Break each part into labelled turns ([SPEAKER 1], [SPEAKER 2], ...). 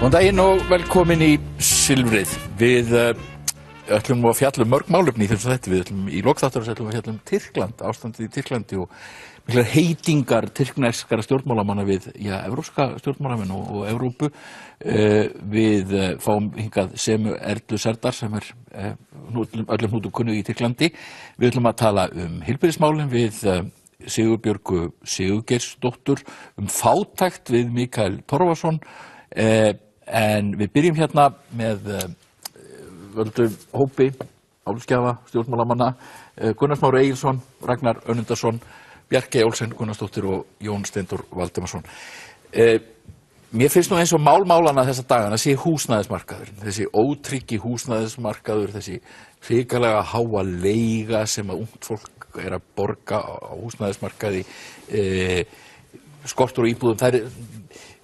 [SPEAKER 1] Góðan daginn og velkomin í Silfrið. Við ætlum að fjalla mörg málefni í þessum þætti. Við ætlum í lok þáttarins að fjalla Tyrkland, ástandið í Tyrklandi og miklar heitingar tyrkneskra stjórnmálamanna við evrópska stjórnmálamenn og Evrópu. Við fáum hingað Semu Erlu Serdar sem öllum hnútum kunnug í Tyrklandi. Við ætlum að tala heilbrigðismálin við Sigurbjörgu Sigurgeirsdóttur, fátækt við Mikael Torfason. En við byrjum hérna með völdum hópi álskjafa stjórnmálamanna, Gunnar Smári Egilsson, Ragnar Önundarson, Bjarkey Olsen Gunnarsdóttir og Jón Steindór Valdimarsson. Mér finnst nú eins og málmálana þessa dagana sé húsnæðismarkaður, þessi ótryggi húsnæðismarkaður, þessi hrikalega háa leiga sem að ungt fólk að borga á húsnæðismarkaði, skortur og íbúðum.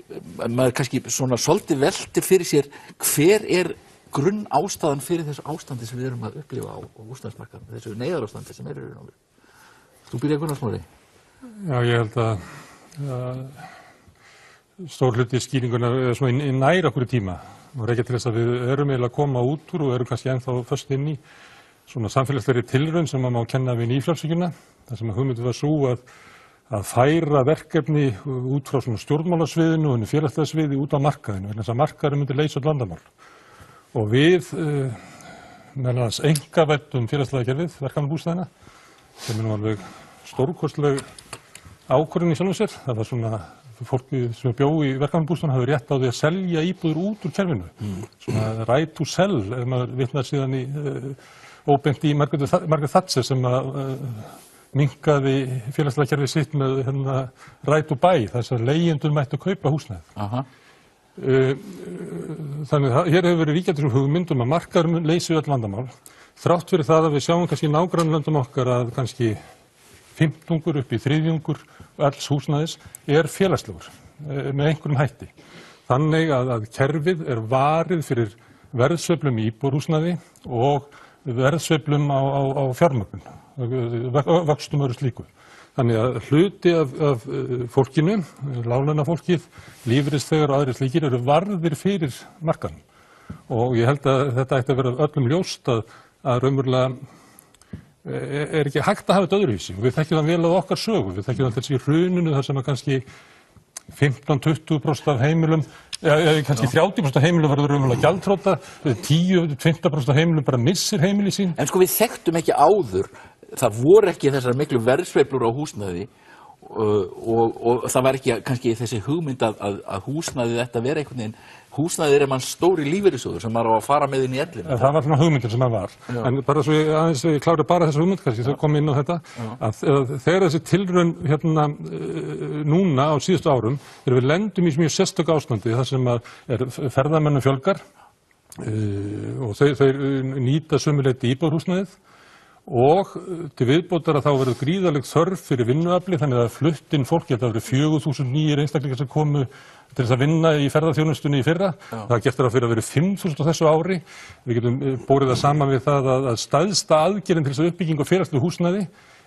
[SPEAKER 1] Það maður kannski svona svolítið veltir fyrir sér hver grunn ástæðan fyrir þessu ástandi sem við erum að upplifa á húsnæðismarkaðnum, þessu neyðarástandi sem í raun. Þú byrjar Gunnar Smári?
[SPEAKER 2] Já, ég held að stór hluti skýringunar svona nær okkur í tíma og rekja til þess að við erum eiginlega að koma út úr og erum kannski ennþá föst inn í svona samfélagslegri tilraun sem maður má kenna við nýfrjálshyggjuna, þar sem hugmyndin var sú að færa verkefni út frá svona stjórnmálasviðinu og félagslega sviði út á markaðinu, vegna þess að markaðurinn myndi leysa öll vandamál. Og við meðal annars einkavæddum félagslega kerfið, verkefnabústaðina, sem nú alveg stórkostleg ákvörðun í sjálfu sér. Það var svona fólki sem bjó í verkefnabústaðina hafði rétt á því að selja íbúðir út úr kerfinu. Svona right to sell, ef maður vitnar síðan í óbeint í Margaret Thatcher sem minnkaði félagslega kerfið sitt með right to buy, þess að leigjendur mættu kaupa húsnæði. Þannig að hér hefur verið ríkjandi svo hugmyndum að markaðurinn leysi öll vandamál. Þrátt fyrir það að við sjáum kannski í nágrannlöndum okkar að kannski 15 upp í 3 alls húsnæðis félagslegur með einhverjum hætti. Þannig að kerfið varið fyrir verðsveiflum í íbúðarhúsnæði og verðsveiflum á fjármögnun, vöxtum öðru slíku. Þannig að hluti af fólkinu, láglaunafólkið, lífeyrisþegar og aðrir slíkir eru varðir fyrir markaðnum. Og ég held að þetta ætti að vera öllum ljóst að raunverulega ekki hægt að hafa þetta öðruvísi. Við þekkjum það vel á okkar sögu, við þekkjum það þessi í hruninu þar sem að kannski 15–20% af heimilum, kannski 30% af heimilum verður raunverulega gjaldþrota, 10–20% af heimilum bara missir heimili sín. En sko við þekktum ekki áður, það voru ekki þessar miklu verðsveiflur á húsnæði og það var ekki kannski þessi hugmynd að húsnæðið ætti að vera einhvern veginn, húsnæðið mann stóri lífeyrissjóður sem maður á að fara með inn í ellina. Það var svona hugmyndin sem það var. Já. En bara svo ég klári bara þessa hugmynd kannski, þau kom inn á þetta, að þegar þessi tilraun núna á síðustu árum, þegar við lendum í mjög sérstök ástandi þar sem ferðamönnum fjölgar og þeir nýta sömuleyti íbúðarhúsnæðið og til viðbótar að þá verður gríðarleg þörf fyrir vinnuafli, þannig að flutt inn fólk, þetta verður 4.000 nýir einstaklingar sem komu til þess að vinna í ferðaþjónustunni í fyrra. Það gert ráð fyrir að verið 5.000 á þessu ári. Við getum borið það saman við það að stærsta aðgerðin til þess að uppbyggingu félagslegu húsnæði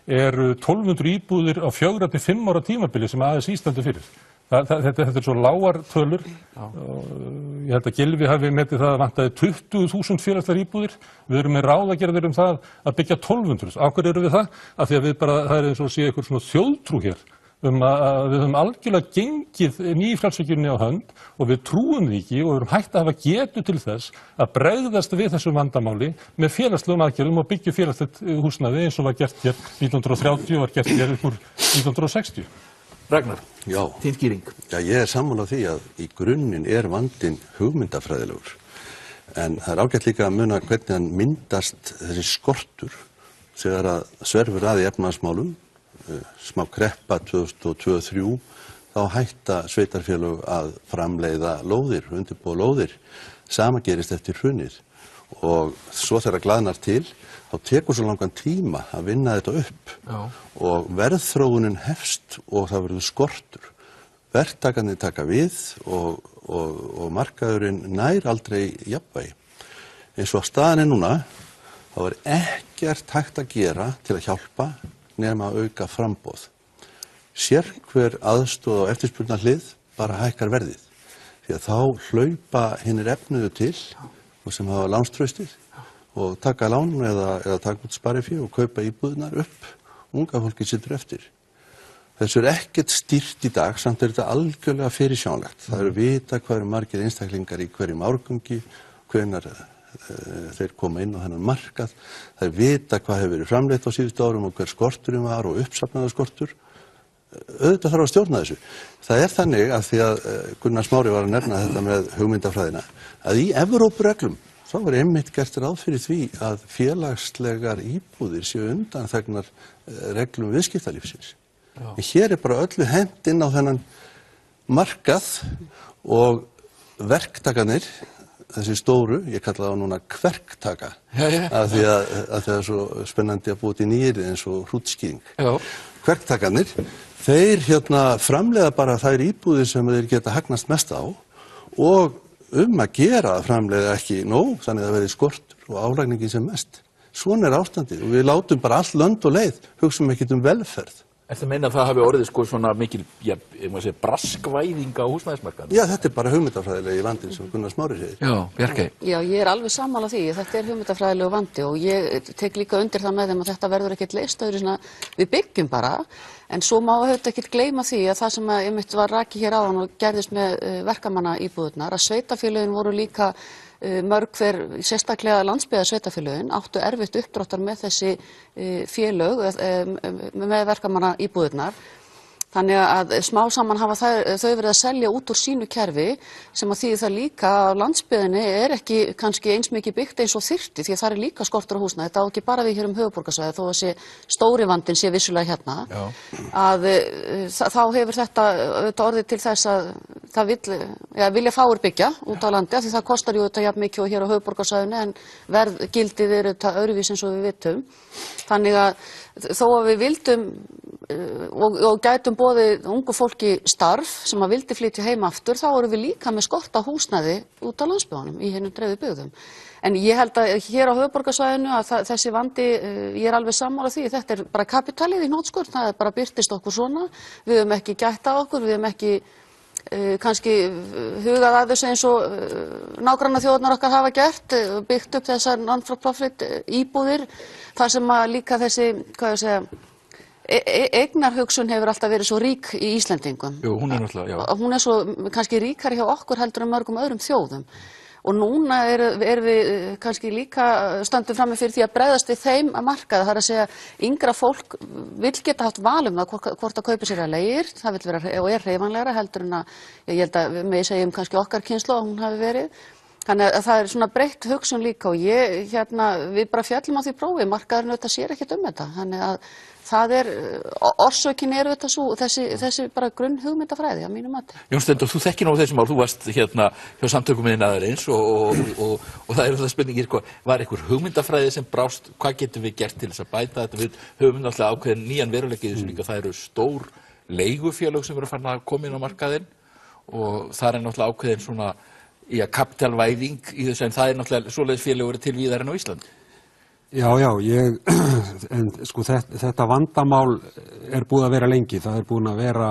[SPEAKER 2] 1200 íbúðir á 4–5 ára tímabili sem ASÍ stendur fyrir. Þetta svo lágar tölur. Ég held að Gylfi hafi metið það að vantaði 20.000 félagslegar íbúðir. Við erum með ráðagerðir það að byggja 1200. Af hverju erum við það? Af því að það er eins og sé eitthvað svona þjóðtrú hér að við höfum algjörlega gengið nýfrjálshyggjunni á hönd og við trúum því ekki og við erum hægt að hafa getu til þess að bregðast við þessu vandamáli með félagslegum aðgerðum og byggja félagslegt húsnæði eins og var gert hér 1930 og var gert hér upp úr 1960.
[SPEAKER 1] Ragnar, þín skýring.
[SPEAKER 3] Já, ég sammála því að í grunninn vandinn hugmyndafræðilegur. En það ágætt líka að muna hvernig hann myndast þessi skortur þegar að sverfur í efnahagsmálum, smá kreppa 2002–2003, þá hætta sveitarfélög að framleiða lóðir, undirbúa lóðir. Sama gerist eftir hrunið. Og svo þegar glaðnar til, þá tekur svo langan tíma að vinna þetta upp. Já. Og verðþróunin hefst og það verður skortur. Verktakarnir taka við og markaðurinn nær aldrei jafnvægi. Eins og staðan núna, þá ekkert hægt að gera til að hjálpa nema að auka framboð. Sérhver aðstoð á eftirspurnarhlið bara hækkar verðið. því að þá hlaupa hinir efnuðu til og sem hafa lánstraustið og taka lán eða taka út sparifé og kaupa íbúðirnar upp. Unga fólki situr eftir. Þessu ekkert stýrt í dag, samt þetta algjörlega fyrirsjánlegt. Það vita hvað margir einstaklingar í hverjum árgangi, hvenær þeir koma inn á þennan markað. Það vita hvað hefur verið framleitt á síðustu árum og hver skorturinn var og uppsafnaður skortur. Auðvitað þarf að stjórna þessu. Það þannig að því að Gunnar Smári var að nefna þetta með hugmyndafræðina, að í Evrópureglum þá var einmitt gert ráð fyrir því að félagslegar íbúðir séu undanþegnar reglum viðskiptalífsins. En hér bara öllu hent inn á þennan markað og verktakarnir, þessi stóru, ég kalla það núna kverktaka, af því að það er svo spennandi að búa til nýri eins og hrútskýring. Kverktakarnir, þeir framleiða bara þær íbúðir sem þeir geta hagnast mest á og að gera að framleiða ekki nóg, þannig að það verði skortur og álagningin sem mest. Svona ástandið og við látum bara all lönd og leið, hugsum ekkert velferð.
[SPEAKER 1] Ertu að meina að það hafi orðið svona mikil, braskvæðing á húsnæðismarkaðnum?
[SPEAKER 3] Já, þetta bara hugmyndafræðilegi vandinn sem Gunnar Smári segir.
[SPEAKER 1] Já, Bjarkey.
[SPEAKER 4] Já, ég alveg sammála því. Þetta hugmyndafræðilegu vandi og ég tek líka undir það með þeim að þetta verður ekkert leyst öðru svona, við byggjum bara, en svo má auðvitað ekkert gleyma því að það sem einmitt var rakið hér áðan og gerðist með verkamannaíbúðirnar, að sveitarfélögin voru líka mörg hver, sérstaklega landsbyggðarsveitarfélögin, áttu erfitt uppdráttar með þessi félög með verkamannaíbúðirnar. Þannig að smá saman hafa þau verið að selja út úr sínu kerfi sem að þýðir það líka að landsbyggðinni ekki kannski eins mikið byggt eins og þyrfti því að það líka skortur á húsnæði. Þetta á ekki bara við hér höfuðborgarsvæðið þó að þessi stóri vandinn sé vissulega hérna. Að þá hefur þetta orðið til þess að það vilja fáir byggja út á landi af því það kostar þetta jafn mikið og hér á höfuðborgarsvæðinu en verðgildið þetta öðruvísi eins og við vitum. Þannig að þó að við vildum og gætum boðið ungu fólki starf sem að vildi flytja heim aftur, þá erum við líka með skort á húsnæði út á landsbyggðunum í hinum dreifðu byggðum. En ég held að hér á höfuðborgarsvæðinu að þessi vandi, ég alveg sammála því, þetta bara kapitalið í hnotskurn, það bara birtist okkur svona, við höfum ekki gætt á okkur, við höfum ekki kannski hugað að þessu eins og nágrannaþjóðirnar okkar hafa gert, byggt upp þessar non-for-profit íbúðir, þar sem að líka þessi, hvað ég segja, eignarhugsun hefur alltaf verið svo rík í Íslendingum.
[SPEAKER 1] Jú, hún náttúrulega, já.
[SPEAKER 4] Hún svo kannski ríkari hjá okkur heldur en mörgum öðrum þjóðum. Og núna erum við kannski líka stöndum frammi fyrir því að bregðast við þeim að markaði. Það að segja, yngra fólk vill geta haft val það hvort að kaupa sér að leigir. Það vill vera og hreyfanlegra heldur en að, ég held að við megi segja kannski okkar kynslóð að hún hafi verið. Þannig að það svona breytt hugsun líka og við bara fjallum á því prófi, markaðurinn auðvitað sér ekkert þetta. Þannig að það orsökin auðvitað svo, þessi bara grunn hugmyndafræði að mínu mati.
[SPEAKER 1] Jón Steindór, þú þekkir nú þessi mál, þú varst hjá samtökum iðnaðarins og það það spurningir, var einhver hugmyndafræði sem brást, hvað getum við gert til þess að bæta þetta? Við höfum náttúrulega ákveðin nýjan veruleika í þessu líka, það eru stór leigufélög sem eru farin að koma inn á markaðinn og það náttúrulega ákveðin svona kapitalvæðing í þessu en það náttúrulega svoleiðis félög eru til víðar en á Íslandi.
[SPEAKER 5] Já, en sko þetta vandamál búið að vera lengi, það búin að vera,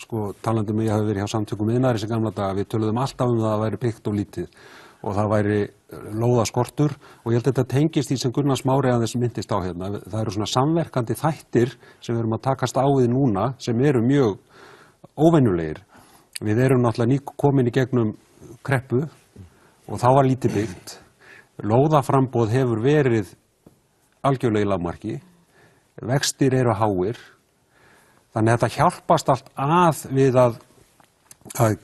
[SPEAKER 5] sko talandi ég hafi verið hjá samtökum iðnaðarins í gamla daga, við töluðum alltaf það væri byggt og lítið og það væri lóðaskortur og ég held að þetta tengist því sem Gunnar Smári aðeins myndist á hérna, það eru svona samverkandi þættir sem við erum að takast á við núna sem eru mjög óvenjulegir. Við erum náttúrulega komin í gegnum kreppu og þá var lítið byggt, lóðaframboð hefur verið algjörlega í lágmarki, vextir eru háir, þannig að þetta hjálpast allt að við að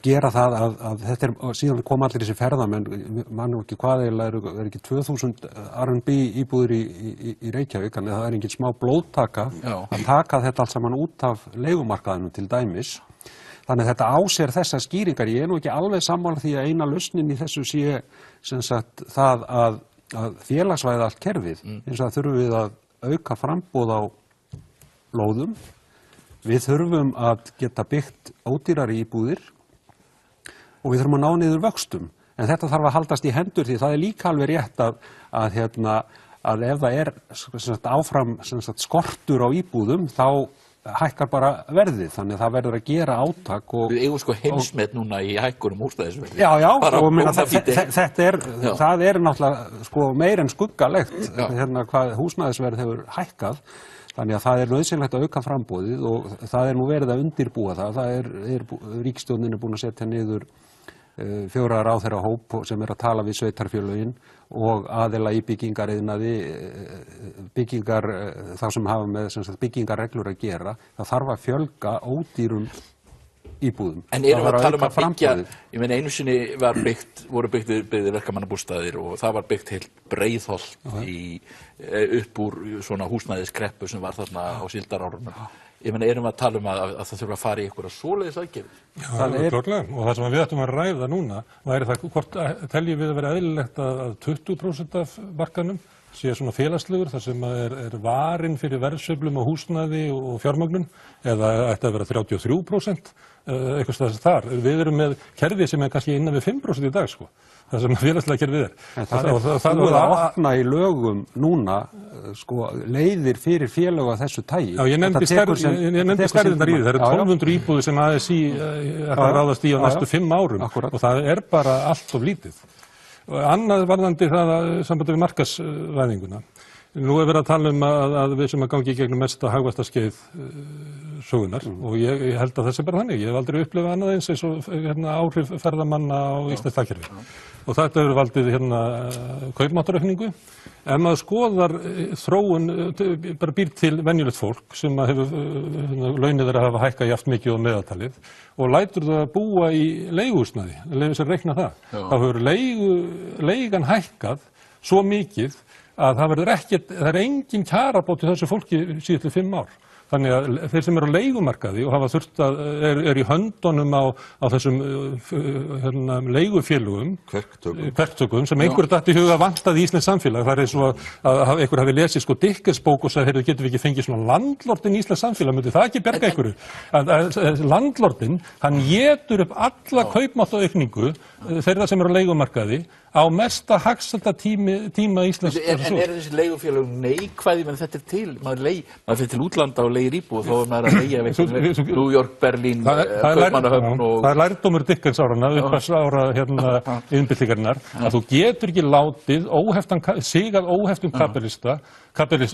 [SPEAKER 5] gera það að þetta síðan kom allir þessi ferðamenn, mann ekki hvað eiginlega ekki 2000 R&B íbúðir í Reykjavík, þannig að það engin smá blóðtaka að taka þetta allt saman út af leigumarkaðinum til dæmis. Þannig að þetta á sér þessar skýringar, ég nú ekki alveg sammála því að eina lausnin í þessu sé sem sagt það að félagsvæða allt kerfið, eins og það þurfum við að auka framboð á lóðum, við þurfum að geta byggt ódýrari íbúðir og við þurfum að ná niður vöxtum, en þetta þarf að haldast í hendur því það líka alveg rétt að ef það áfram skortur á íbúðum þá hækkar bara verðið, þannig að það verður að gera átak og...
[SPEAKER 1] Við eigum sko heimsmet núna í hækkunum húsnæðisverði.
[SPEAKER 5] Já, og meina, það er náttúrulega sko meir en skuggalegt hvað húsnæðisverð hefur hækkað, þannig að það er nauðsynlegt að auka framboðið og það er nú verið að undirbúa það. Ríkisstjórnin er búin að setja niður 4 ráðherra hóp sem er að tala við sveitarfélögin og aðila í byggingariðnaði, þá sem hafa með byggingarreglur að gera. Það þarf að fjölga ódýrum íbúðum.
[SPEAKER 1] En erum við að tala að byggja, ég meina einu sinni voru byggðir verkamannabústaðir og það var byggt heilt Breiðholt upp úr svona húsnæðiskreppu sem var þarna á síldarárunum. Ég meina, erum við að tala að það þurfa að fara í einhverja svoleiðis aðgerðir?
[SPEAKER 2] Já, það er klárlega. Og það sem við ættum að ræða núna væri það hvort teljum við að vera eðlilegt að 20% af markaðnum sé svona félagslegur, þar sem er varinn fyrir verðsveiflum á húsnæði og fjármögnun, eða ætti að vera 33%, eitthvað staðar þar. Við erum með kerfi sem er kannski innan við 5% í dag, sko. Það sem félagslega kerfið er.
[SPEAKER 5] Það er að opna í lögum núna sko leiðir fyrir félög af þessu tagi.
[SPEAKER 2] Já, ég nefndi stærðirnar í því. Það eru 1200 íbúðir sem ASÍ er að ráðast í á næstu 5 árum og það er bara allt of lítið. Annað varðandi það sambandi við markaðsvæðinguna. Nú er verið að tala að við sem að gangi í gegnum mesta hagvaxtarskeið sögunar og ég held að það sé bara þannig. Ég hef aldrei upplifað annað eins og áhrif ferðamanna á íslenskt hagkerfi. Og þetta hefur valdið kaupmáttaraukningu. Ef maður skoðar þróun, bara býr til venjulegt fólk sem hefur launið þeirra hafa hækkað jafnt mikið og meðaltalið og lætur það að búa í leiguhúsnæði, leyfir sér reikna það. Þá hefur leigan hækkað svo mikið að það er engin kjarabót til þessu fólki síðustu 5 ár. Þannig að þeir sem eru á leigumarkaði og hafa þurft er í höndunum á þessum leigufélögum, kverktökum, sem einhver datt í huga vantaði í íslenskt samfélag. Það er eins og að einhver hafi lesið sko Dickens bók og sagði, getum við ekki fengið svona landlordin í íslenskt samfélag, myndi það ekki berga einhverju? Landlordin, hann étur upp alla kaupmáttaraukningu þeirra sem eru á leigumarkaði á mesta hagsælda tíma íslenskt.
[SPEAKER 1] En eru þessi leigufélög neikvæði, menn þetta til, maður fyrir til útlanda og leigir íbúð og þá er maður að leigja við New York, Berlín, Kaupmannahöfn og...
[SPEAKER 2] Það er lærdómur Dickens árana, upphafsára iðnbyltingarinnar, að þú getur ekki látið sigað óheftum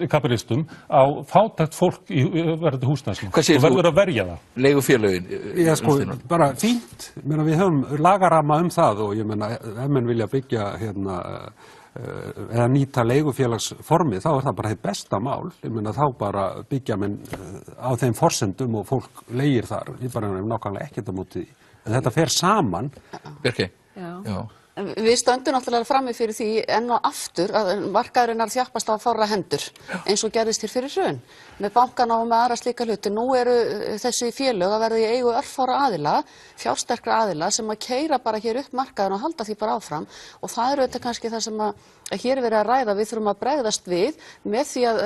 [SPEAKER 2] kapitalistum á fátækt fólk í verði húsnæðisins. Þú verður að verja það.
[SPEAKER 1] Leigufélögin?
[SPEAKER 5] Já, sko, bara fínt. Við höfum lagarama það og ég meina, ef menn vilja byggja eða nýta leigufélagsformi, þá er það bara hið besta mál. Ég meina, þá bara byggja menn á þeim forsendum og fólk leigir þar. Ég bara nákvæmlega ekkert á móti því. En þetta fer saman.
[SPEAKER 1] Bjarkey?
[SPEAKER 4] Já. Við stöndum náttúrulega frammi fyrir því enn og aftur að markaðurinn er að þjappast á fárra hendur eins og gerðist hér fyrir hrun með bankana og með aðra slíka hluti. Nú eru þessi félög að verða í eigu örfára aðila, fjársterkra aðila sem að keyra bara hér upp markaðinn og halda því bara áfram og það eru þetta kannski það sem að hér er verið að ræða. Við þurfum að bregðast við með því að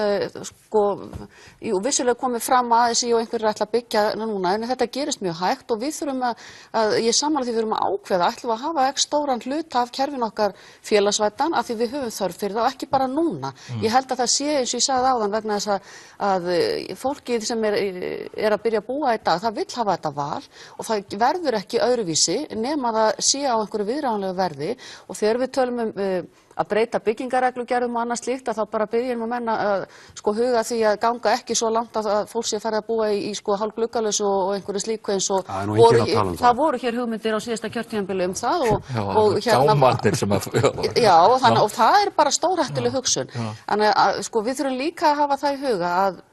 [SPEAKER 4] vissulega komið fram að ASÍ og einhverjir ætla að byggja núna en þetta gerist mjög hægt og við þurfum ég sammála því við þurfum að ákveða ætlum að hafa ekki stóran hluta af kerfin okkar félagsvætan af því við höfum þörf fyrir það og ekki bara núna. Ég held að það sé eins og ég sagði áðan vegna þess að fólkið sem er að byrja að búa í dag, það vill hafa þetta val og það verður ekki öðruvísi nema það sé á einhverju viðráðanlegu verði og þegar við tölum að breyta byggingarreglugerðum og annað slíkt að þá bara byrjum að menna að huga því að ganga ekki svo langt að fólk sé farið að búa í hálf gluggalausu og einhverju slíku eins og það voru hér hugmyndir á síðasta kjörtímabili það og
[SPEAKER 1] gámarnir sem að
[SPEAKER 4] og það er bara stórhættuleg hugsun. Þannig að við þurfum líka að hafa það í huga að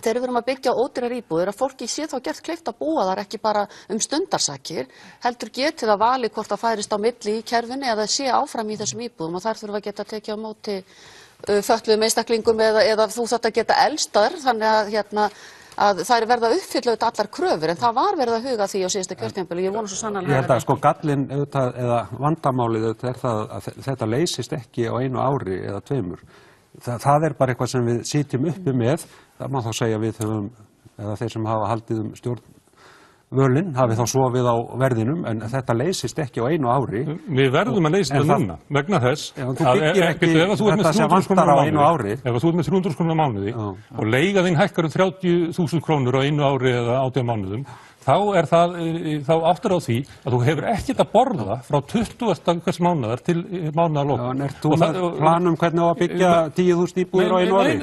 [SPEAKER 4] þegar við erum að byggja ódýrar íbúðir að fólki sé þá gert kleift að búa þar ekki bara stundarsakir, heldur getið að vali hvort það færist á milli í kerfinu eða sé áfram í þessum íbúðum og þar þurfum að geta tekið á móti fötluðum einstaklingum eða þú þarft að geta elstaðar þannig að það er verið að uppfylla allar kröfur en það var verið að huga því á síðasta kjörtímabili. Ég vona svo sannarlega.
[SPEAKER 5] Ég held að gallinn eða vandamálið er það að þetta leysist ekki á 1 ári eða 2. Það er bara eitthvað sem við sitjum uppi með. Það má þá segja við höfum, eða þeir sem hafa haldið stjórn völin hafi þá sofið á verðinum, en þetta leysist ekki á einu ári.
[SPEAKER 2] Við verðum að leysa þetta núna, vegna þess
[SPEAKER 5] þú byggir ekki þetta sem vantar á einu ári.
[SPEAKER 2] Ef þú ert með 300.000 krónur á mánuði og leiga þín hækkar 30.000 krónur á einu ári eða 18 mánuðum, þá áttar á því að þú hefur ekkert að borða frá 20. hvers mánaðar til mánaðarloka.
[SPEAKER 5] En ert þú með planum hvernig á að byggja 10.000 íbúðir á einu ári?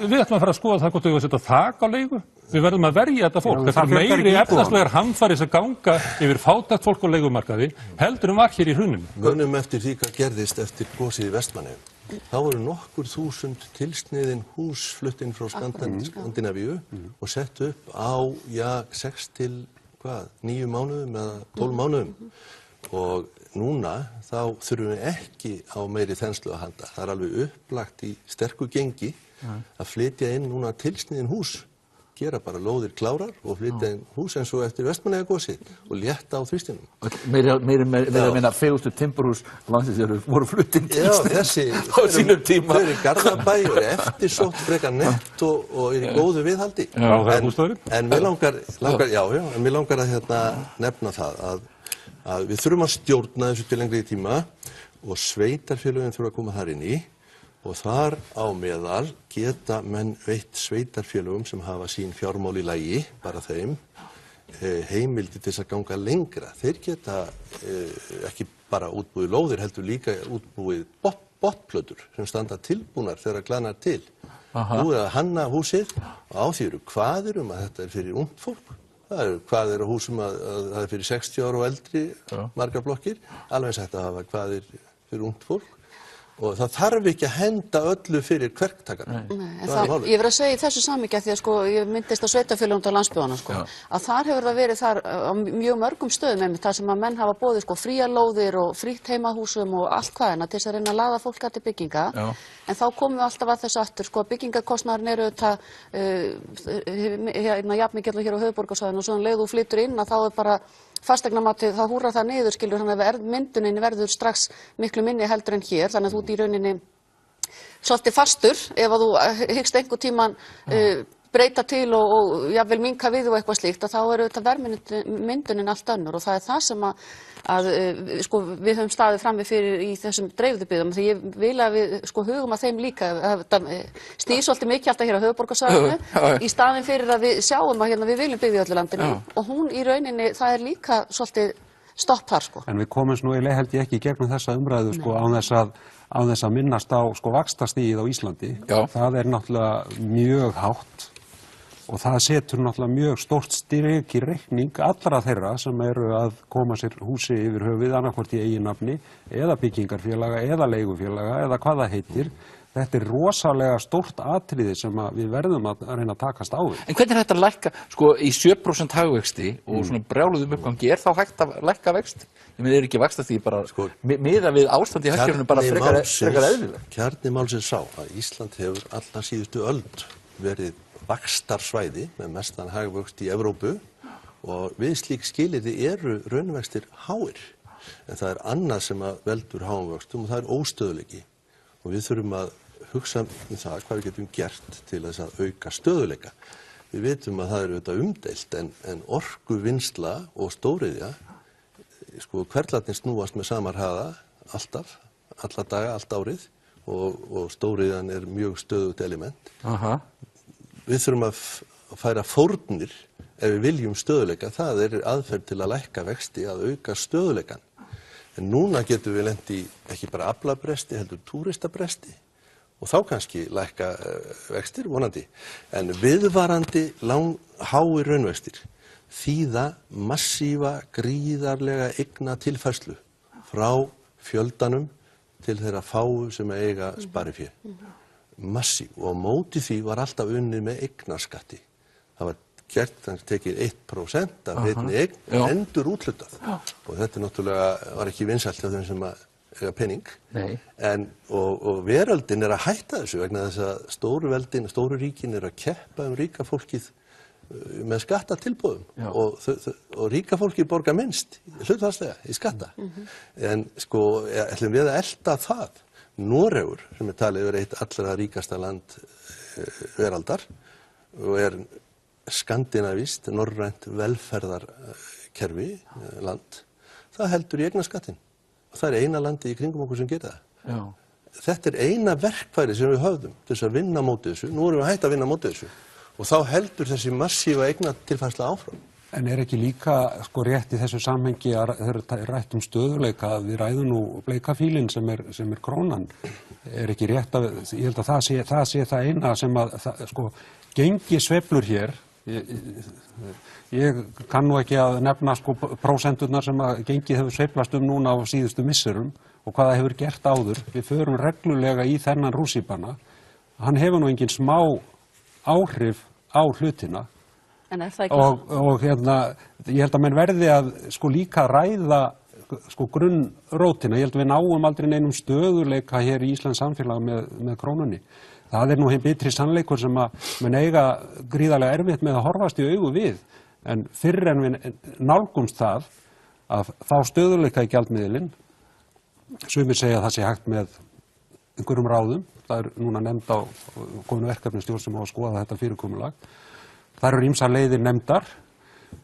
[SPEAKER 2] Við ætlum að fara að skoða það hvort við að setja þak á leigu. Við verðum að verja þetta fólk. Þetta er meiri efnahagslegar hamfarir sem ganga yfir fátækt fólk á leigumarkaði heldur var hér í hruninu.
[SPEAKER 3] Munum eftir því hvað gerðist eftir gosið í Vestmannaeyjum. Þá voru nokkur þúsund tilsniðin hús flutt inn frá Skandinavíu og sett upp á 6 til 9 mánuðum eða 12 mánuðum. Og núna þá þurfum við ekki á meiri þenslu að halda. Það er alveg upplagt í sterku gengi að flytja inn núna tilsniðin hús, gera bara lóðir klárar og flytja inn hús eins og eftir Vestmannaeyjagosið og létta á þrýstinum.
[SPEAKER 1] Meira að minna fegustu timburhús landsins voru flutt inn tilsnið á sínum tíma.
[SPEAKER 3] Þau eru í Garðabæ og eru eftirsótt frekar nett og eru í góðu viðhaldi. En mér langar að nefna það að við þurfum að stjórna þessu til lengri tíma og sveitarfélögin þurfa að koma þar inn í. Og þar á meðal geta menn veitt sveitarfélögum sem hafa sín fjármál í lagi, bara þeim, heimildi til þess að ganga lengra. Þeir geta ekki bara útbúið lóðir, heldur líka útbúið botnplötur sem standa tilbúnar þegar glanar til. Nú er að hanna húsið og á því eru kvaðir að þetta er fyrir ungt fólk. Það eru kvaðir á húsum að það er fyrir 60 ára og eldri, margar blokkir. Alveg eins hægt að hafa kvaðir fyrir ungt fólk. Og það þarf ekki að henda öllu fyrir kverktakana.
[SPEAKER 4] Ég verð að segja í þessu samhengi því að ég myndist á sveitarfélögum á landsbyggðunum að þar hefur það verið á mjög mörgum stöðum þar sem að menn hafa boðið fríar lóðir og frítt heimahúsum og allt hvaðina til þess að reyna að laða fólk til bygginga. En þá komum við alltaf að þessu aftur byggingarkostnaðurinn eru jafnmikill hér á höfuðborgarsvæðinu og svo leið þú flytur inn að þá er bara fasteignamatið, þá húrrar það niður þannig að myndunin verður strax miklu minni heldur en hér, þannig að þú ert í rauninni svolítið fastur ef að þú hyggst einhver tíman breyta til og jafnvel minnka við og eitthvað slíkt að þá eru þetta verðmyndunin allt önnur og það er það sem við höfum staðið frammi fyrir í þessum dreifðu byggðum því ég vil að við hugum að þeim líka stýr svolítið mikið alltaf hér á höfuðborgarsvæðinu í staðin fyrir að við sjáum að við viljum byggja í öllu landinu og hún í rauninni það er líka svolítið stopp þar
[SPEAKER 5] En við komumst nú eiginlega held ég ekki í gegnum þessa umræðu án þess að minnast á vaxtastigið á Íslandi. Það er náttúrulega mjög hátt og það setur náttúrulega mjög stórt strik í reikning allra þeirra sem eru að koma sér húsi yfir höfuð annarkvort í eigin nafni eða byggingarfélaga eða leigufélaga eða hvað það heitir. Þetta er rosalega stórt atriði sem við verðum að reyna að takast á við.
[SPEAKER 1] En hvernig er þetta að lækka, í 7% hagvexti og svona brjáluðum uppgangi, þá hægt að lækka vexti? Ég meina, ekki vaxtastig bara miðað við ástand í hagkerfinu bara frekar eðlilegt.
[SPEAKER 3] Kjarni málsins sá að Ísland hefur alla síðustu öld verið vaxtarsvæði með mestan hagvöxt í Evrópu og við slík skilyrði eru raunvextir háir. En það er annað sem veldur háum vöxtum og það er óstöðuleiki. Og við þurfum að hugsa það hvað við getum gert til þess að auka stöðuleika. Við vitum að það eru auðvitað umdeilt en orkuvinnsla og stóriðja, hverflarnir snúast með samar hraða alltaf, alla daga, allt árið og stóriðjan er mjög stöðugt element. Við þurfum að færa fórnir ef við viljum stöðuleika. Það er aðferð til að lækka vexti, að auka stöðuleikan. En núna getum við lent í ekki bara aflabresti, heldur túristabresti og þá kannski lækka vextir, vonandi. En viðvarandi háir raunvextir þýða massífa, gríðarlega eigna tilfærslu frá fjöldanum til þeirra fáu sem eiga sparifé. Massíf og á móti því var alltaf unnið með eignaskatti. Það var tekið 1% af einni eign endur úthlutað og þetta náttúrulega var ekki vinsælt hjá þeim sem eiga pening og veröldin er að hætta þessu vegna þess að stóru ríkin er að keppa ríka fólkið með skattatilboðum og ríka fólkið borga minnst hlutfallslega í skatta en ætlum við að elta það. Noregur sem er talið yfir eitt allra ríkasta land veraldar og er skandinavískt, norrænt velferðar kerfi, land, það heldur í eignarskattinn. Og það eina landið í kringum okkur sem gera það.
[SPEAKER 1] Já.
[SPEAKER 3] Þetta eina verkfæri sem við höfðum til þess að vinna mótið þessu. Nú erum við hætt að vinna mótið þessu. Og þá heldur þessi massífa eignatilfærsla áfram.
[SPEAKER 5] En ekki líka rétt í þessu samhengi að rætt stöðuleika að við ræðum nú bleikafílinn sem er krónan. Ekki rétt að, ég held að það sé það eina sem að, gengisveiflur hér, ég kann nú ekki að nefna prósenturnar sem að gengið hefur sveiflast núna á síðustu misserum og hvað það hefur gert áður. Við förum reglulega í þennan rússíbana. Hann hefur nú engin smá áhrif á hlutina.
[SPEAKER 4] En er það ekki
[SPEAKER 5] og ég held að menn verði að líka ræða grunnrótina. Ég held að við náum aldrei neinum stöðuleika hér í Íslands samfélag með krónunni. Það nú hinn bitri sannleikur sem að menn eiga gríðarlega erfitt með að horfast í augu við. En fyrr en við nálgumst það að fá stöðuleika í gjaldmiðilinn, sumir segja að það sé hægt með einhverjum ráðum. Það núna nefnd á kominu verkefnastjórn sem á að skoða þetta fyrirkomulag. Það eru ýmsar leiðir nefndar.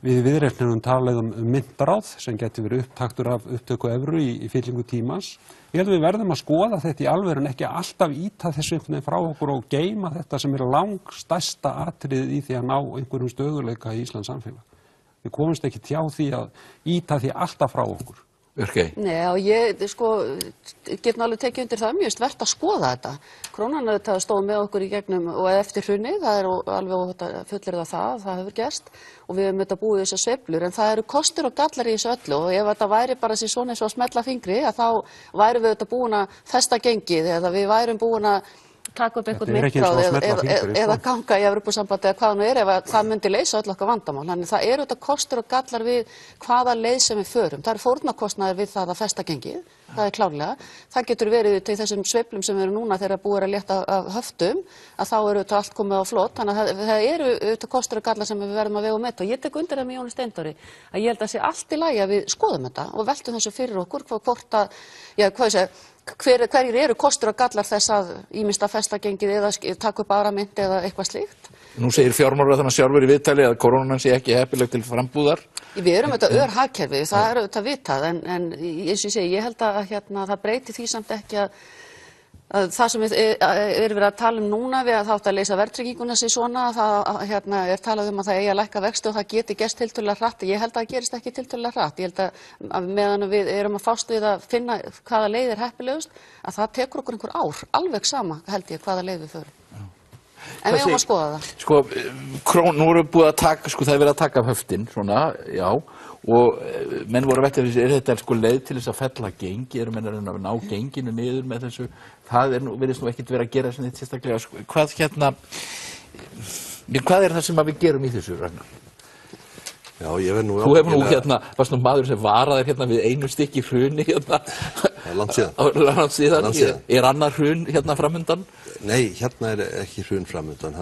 [SPEAKER 5] Við í Viðreisninum talaðum myntráð sem geti verið upptaktur af upptöku evru í fyllingu tímans. Ég held að við verðum að skoða þetta í alvöru en ekki alltaf ýta þessu einhvern veginn frá okkur og geyma þetta sem er langstærsta atriðið í því að ná einhverjum stöðuleika í Íslands samfélag. Við komumst ekki hjá því að ýta því alltaf frá okkur.
[SPEAKER 1] Okay.
[SPEAKER 4] Nei, og ég get nú alveg tekið undir það mjög verðt að skoða þetta. Krónan stóð með okkur í gegnum og eftir hrunið, það er alveg fullyrða það hefur gerst og við höfum þetta búið þessar sveiflur, en það eru kostir og gallar í þessu öllu og ef þetta væri bara sér svona eins og að smella fingri, þá værum við þetta búin að festa gengið eða við værum búin að taka upp einhvern myntráð eða ganga í Evrópusambandi eða hvað nú er ef það myndi leysa öll okkar vandamál. Þannig það eru þetta kostir og gallar við hvaða leið sem við förum. Það eru fórnarkostnaðir við það að festa gengið, það er klárlega. Það getur verið til þessum sveiflum sem eru núna þegar búið að létta af höftum, að þá eru þetta allt komið á flot. Þannig að það eru þetta kostir og gallar sem við verðum að vega og meta. Og ég tek undir það með Jóni Steindóri að ég held að sé allt í lagi að við skoðum þetta og veltum þessu fyrir okkur hverjir eru kostur og gallar þess að ýmist að festa gengið eða taka upp aðra mynt eða eitthvað slíkt.
[SPEAKER 1] Nú segir fjármálaráðherra sjálfur í viðtali að kórónan sé ekki heppileg til frambúðar.
[SPEAKER 4] Við erum þetta örhagkerfi, það er þetta vitað en eins og ég segi, ég held að það breyti því samt ekki að það sem við erum verið að tala núna við að þátt að leysa verðtrygginguna sig svona, það er talað að það eigi að lækka vexti og það geti gerst tiltölulega hratt. Ég held að það gerist ekki tiltölulega hratt. Ég held að meðan við erum að fást við að finna hvaða leið er heppilegust, að það tekur okkur einhver ár, alveg sama held ég hvaða leið við förum. En við höfum að skoða það.
[SPEAKER 1] Nú erum við búið að taka, það er verið að taka af höftin, svona, já, og menn voru að velta fyrir sig, er þetta leið til þess að fella gengi, eru menn að reyna að ná genginu niður með þessu, það virðist nú ekkert verið að gera svona sérstaklega, hvað er það sem við gerum í þessu, Ragnar?
[SPEAKER 3] Já, ég verð nú
[SPEAKER 1] Þú hefur nú varst nú maður sem varaðir við einu stykki hruni langt síðan. Er annar hrun framundan?
[SPEAKER 3] Nei, hérna er ekki hrun framundan.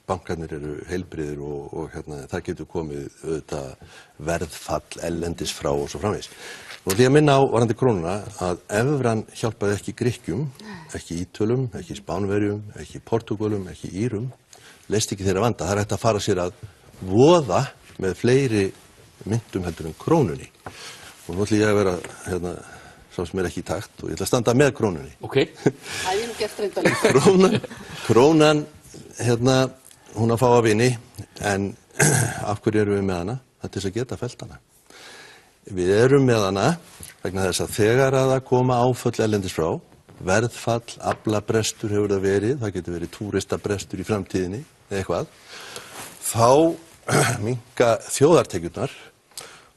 [SPEAKER 3] Bankarnir eru heilbrigðir og það getur komið verðfall ellendis frá og svo framvegis. Nú ætla ég að minna á varðandi krónuna að evran hjálpaði ekki Grikkjum, ekki Ítölum, ekki Spánverjum, ekki Portúgalum, ekki Írum, leysti ekki þeirra vanda. Það er hægt að fara sér að voða með fleiri myntum heldur en krónunni. Og nú ætla ég að vera sá sem er ekki í takt og ég ætla að standa með krónunni.
[SPEAKER 1] Okay.
[SPEAKER 4] Það er nú gert reynda
[SPEAKER 3] Krónan, hún að fá að vini, en af hverju erum við með hana? Það er til þess að geta fellt hana. Við erum með hana vegna þess að þegar að það koma áföll erlendis frá, verðfall, aflabrestur hefur það verið, það getur verið túristabrestur í framtíðinni eða eitthvað, þá minnka þjóðartekjurnar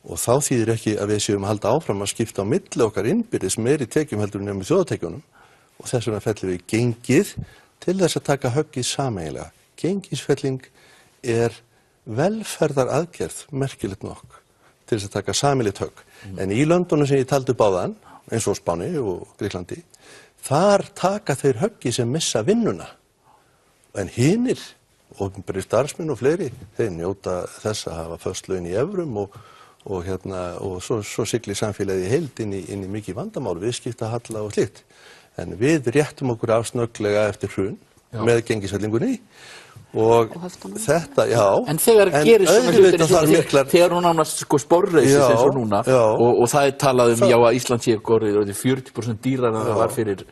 [SPEAKER 3] og þá þýðir ekki að við séum að halda áfram að skipta á milli okkar innbyrðis meiri tekjum heldur en með þjóðartekjunum og þess vegna fellum við gengið til þess að taka höggið sameiginlega. Gengisfelling er velferðaraðgerð, merkilegt nokk, til þess að taka sameiginlegt högg. En í löndunum sem ég taldi upp áðan, eins og Spáni og Grikklandi, þar taka þeir höggið sem missa vinnuna. En hinir, opinberir starfsmenn og fleiri, þeir njóta þess að hafa föst laun í evrum og svo siglir samfélagið í heild inn í mikið vandamál, viðskiptahalla og slíkt. En við réttum okkur af snögglega eftir hrun með gengisfellingunni og þetta, já.
[SPEAKER 1] En þegar gerist svona hlutir, þegar hún nánast sporreisis eins og núna og það talað að Ísland sé orðið 40% dýrara en það var fyrir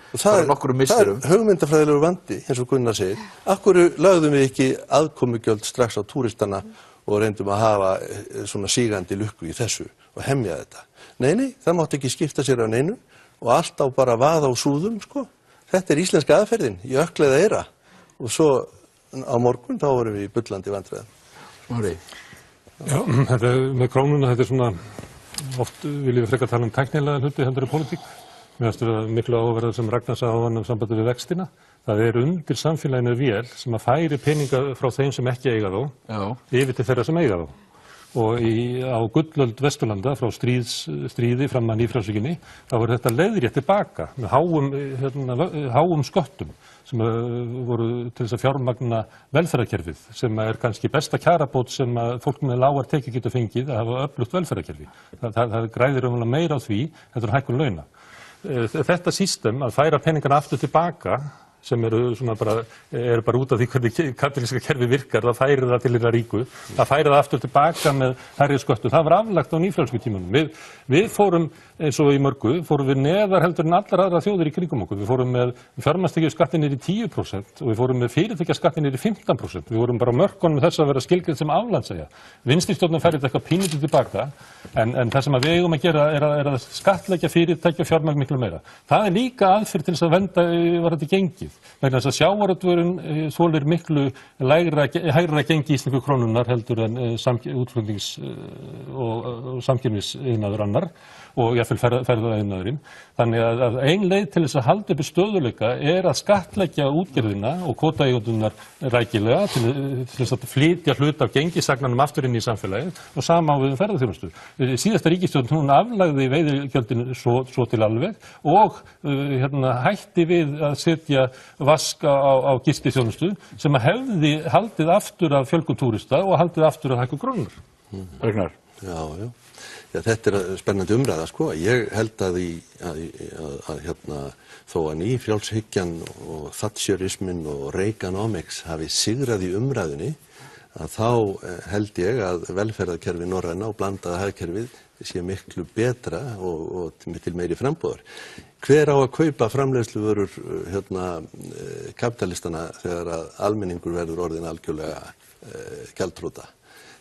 [SPEAKER 1] nokkrum misserum.
[SPEAKER 3] Það hugmyndafræðilegur vandi, eins og Gunnar segir. Af hverju lögðum við ekki aðkomugjöld strax á túristana og reyndum að hafa svona sígandi lukku í þessu og hemja þetta? Nei, það mátti ekki skipta sér af neinu og allt á bara vaða á súðum, sko. Þetta íslenska aðferðin, í ökla eða eyra og svo á morgun þá vorum við í bullandi vandræðum.
[SPEAKER 1] Smári?
[SPEAKER 2] Já, þetta með krónuna, þetta svona, oft viljum við frekar tala tæknilega hluti heldur en pólitík. Mér finnst það miklu áverðar sem Ragnar sagði á hann sambandi við vextina. Það undir samfélaginu vél sem að færi peninga frá þeim sem ekki eiga þá, yfir til þeirra sem eiga þá. Og á gullöld Vesturlanda frá stríði fram að nýfrjálshyggjunni þá voru þetta leiðrétt tilbaka með háum sköttum sem voru til þess að fjármagna velferðarkerfið sem kannski besta kjarabót sem að fólk með lágar tekjur getur fengið að hafa öflugt velferðarkerfi. Það græðir meira á því heldur en hækkun launa. Þetta system að færa peningana aftur tilbaka sem eru bara út af því hvernig kapítalíska kerfi virkar, það færir það til þeirra ríku, það færir það aftur tilbaka með hærri sköttum. Það var aflagt á nýfrjálshyggjutímanum. Við fórum, eins og í mörgu, fórum við neðar heldur en allar aðrar þjóðir í kringum okkur. Við fórum með fjármagnstekjuskattin niður í 10% og við fórum með fyrirtækjaskattin niður í 15%. Við vorum bara á mörkunum þess að vera skilgreind sem aflandseyja. Vinstristjórnin færir þetta eitthvað pínlítið tilbaka, en það sem við eigum að gera er að skattleggja fyrirtæki og fjármagn miklu meira. Það líka aðferð til þess að vernda varðandi gengið. Vegna þess að sjávarútvegurinn þolir miklu hærra gengi íslensku krónunnar heldur en útflutnings- og samkeppnisiðnaður annar og jafnvel ferðaiðnaðurinn. Þannig að ein leið til þess að halda uppi stöðugleika er að skattleggja útgerðina og kvótaeigendur rækilega til þess að flytja hluta af gengisagnanum aftur inn í samfélagið og sama á við ferðaþjónustu. Síðasta ríkisstjórn hún aflagði veiðigjöldin svo til alveg og hætti við að setja vask á gistiþjónustu sem hefði haldið aftur af fjölgun túrista og haldið aftur af hækkun krónunnar.
[SPEAKER 1] Ragnar?
[SPEAKER 3] Já, þetta spennandi umræða, sko. Ég held að þó að nýfrjálshyggjan og thatcherismin og Reaganomics hafi sigrað í umræðunni, að þá held ég að velferðarkerfi norræna og blandaða hagkerfið sé miklu betra og til meiri frambúðar. Hver á að kaupa framleiðsluvörur kapitalistana þegar að almenningur verður orðin algjörlega gjaldþrota?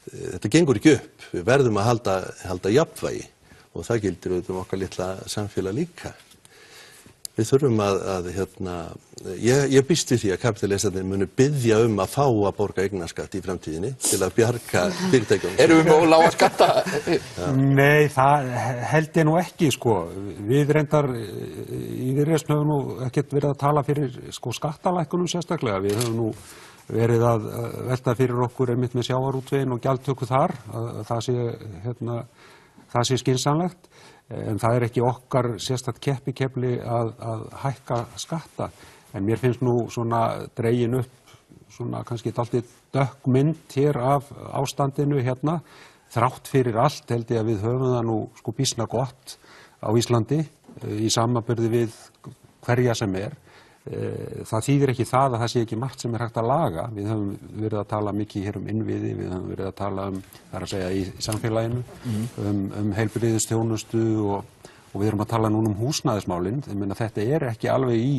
[SPEAKER 3] Þetta gengur ekki upp. Við verðum að halda jafnvægi og það gildir auðvitað okkar litla samfélag líka. Við þurfum ég býst við því að kapitalistarnir munu biðja að fá að borga eignarskatt í framtíðinni til að bjarga fyrirtækjum.
[SPEAKER 1] Erum við með lága skatta?
[SPEAKER 5] Nei, það held ég nú ekki, sko. Við reyndar í Viðreisn höfum nú ekkert verið að tala fyrir skattalækkunum sérstaklega. Við höfum nú verið að velta fyrir okkur einmitt með sjávarútveginn og gjaldtöku þar, það sé skynsamlegt, en það er ekki okkar sérstakt keppikefli að hækka skatta. En mér finnst nú svona dregin upp svona kannski dálítið dökk mynd hér af ástandinu þrátt fyrir allt held ég að við höfum það nú býsna gott á Íslandi í samanburði við hverja sem er. Það þýðir ekki það að það sé ekki margt sem hægt að laga. Við höfum verið að tala mikið hér innviði, við höfum verið að tala það er að segja í samfélaginu, heilbrigðisþjónustu og við erum að tala núna húsnæðismálin. Þetta er ekki alveg í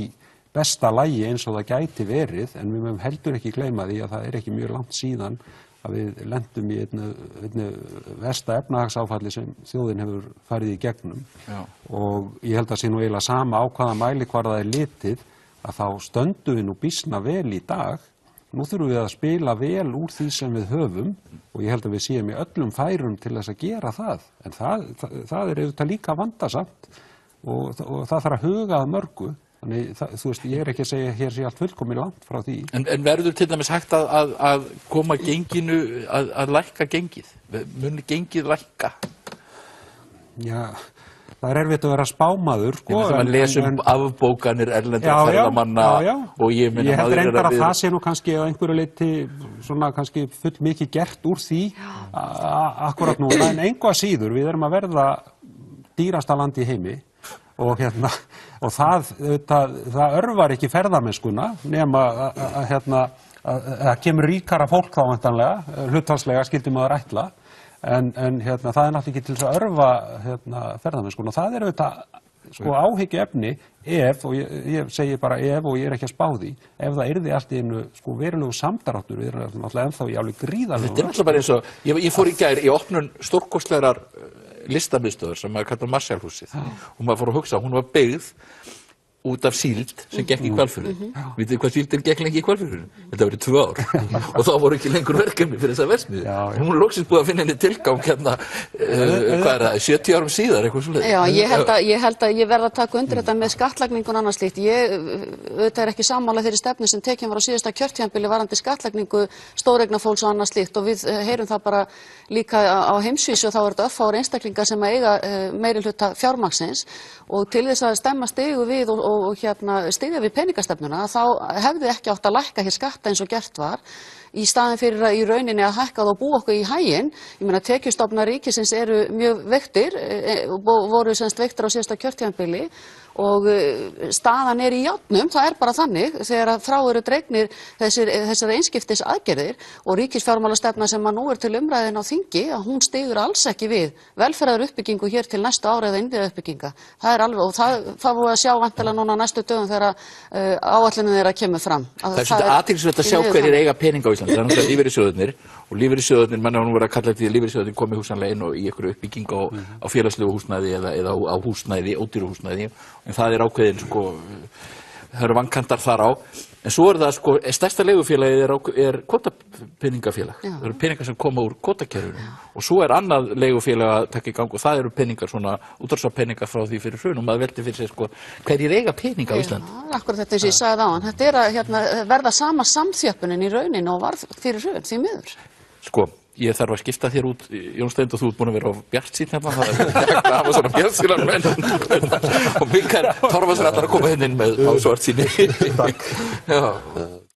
[SPEAKER 5] besta lagi eins og það gæti verið, en við höfum heldur ekki gleyma því að það er ekki mjög langt síðan að við lentum í einni versta efnahagsáfalli sem þjóðin hefur farið í gegnum. Og ég held að sé nú eiginlega sama á hvaða mælikvarða er litið að þá stöndum við nú býsna vel í dag. Nú þurfum við að spila vel úr því sem við höfum og ég held að við séum í öllum færum til þess að gera það. En það er auðvitað líka vandasamt og það þarf að huga að mörgu. Þannig, þú veist, ég er ekki að segja hér sé allt fullkomið langt frá því.
[SPEAKER 1] En verður til dæmis hægt að koma genginu, að lækka gengið? Muni gengið lækka?
[SPEAKER 5] Já, það er erfitt að vera spámaður, sko.
[SPEAKER 1] Þegar maður lesum afbókanir erlendra ferðamanna og ég minna
[SPEAKER 5] held reyndar að það sé nú kannski að einhverju leyti svona kannski full mikið gert úr því akkurat nú, en engu að síður, við erum að verða dýrasta land í heimi og það örvar ekki ferðamennskuna nema að það kemur ríkara fólk þá væntanlega, hlutfallslega skyldi maður ætla, en það er náttúrulega ekki til þess að örva ferðamennskuna, og það er auðvitað áhyggjuefni ef, og ég segi bara ef og ég er ekki að spá því, ef það yrði allt í einu verulegu samdráttur, við erum náttúrulega ennþá í alveg gríðarlegu.
[SPEAKER 1] Þetta er náttúrulega bara eins og, ég fór í gær í opnun stórkostlegar listamiðstöðvar sem maður kallar Marshallhúsið og maður fór að hugsa, hún var byggð út af síld sem gekk í Hvalfjörðinn. Vitið þið hvað síldin gekk lengi í Hvalfjörðinn? Þetta verið 2 ár og þá voru ekki lengur verkefni fyrir þessa verksmiðju. Hún er loksins búið að finna henni tilgang hérna, hvað er það, 70 árum síðar, eitthvað svoleiðis.
[SPEAKER 4] Já, ég held að ég verð að taka undir þetta með skattlagningu og annað slíkt. Ég auðvitað er ekki sammála þeirri stefnu sem tekin var á síðasta kjörtímabili varðandi skattlagningu stóreignafólks og annað slíkt, og við heyrum það bara líka á heimsvísu, og þá er þetta örfáir einstaklingar sem eiga meirihluta fjármagnsins, og til þess að stemma stigu við og styðja við peningastefnuna, þá hefði ekki átt að lækka hér skatta eins og gert var, í staðin fyrir að í rauninni að hækka það og búa okkur í haginn. Ég meina, tekjustofnar ríkisins eru mjög veiktir, voru semst veiktir á síðasta kjörtímabili, og staðan er í járnum, það er bara þannig, þegar að frá eru dregnir þessar einskiptis aðgerðir, og ríkisfjármálastefna sem að nú er til umræðin á þingi, að hún styður alls ekki við velferðar uppbyggingu hér til næstu ára eða innviða uppbygginga. Það er alveg, og það voru að sjá vantilega núna næstu dögum þegar áætlunin þeirra kemur fram.
[SPEAKER 1] Það er svolítið athyglisvert að sjá hverjir eiga peninga á Íslandi. Það er náttúrulega lífeyrissjóðirnir, og lífeyrissjóðirnir, mann hefur nú verið að kalla eftir því að lífeyrissjóðirnir komi hugsanlega inn í einhverju uppbyggingu á félagslegu húsnæði eða á húsnæði, ódýru húsnæði, en það er ákveðin, það eru vankantar þar á. En svo er það, stærsta leigufélagið er kvótapeningafélag. Það eru peningar sem koma úr kvótakerfinu. Og svo er annað leigufélag að taka í gang, og það eru peningar, svona útvarpspeningar frá því fyrir hrun, og maður veltir fyrir sér, hverjir eiga peninga á Íslandi?
[SPEAKER 4] Já, akkurat þetta eins og ég sagði áðan. Þetta er að verða sama samþjöppunin í rauninni og varð fyrir hrun, því miður.
[SPEAKER 1] Ég þarf að skipta þér út, Jón Steindór, þú ert búin að vera á Bjartsýn hérna, það hafa svona bjartsýnar menn og Mikael Torfason ætlar að koma hérna inn með á Svartsýni.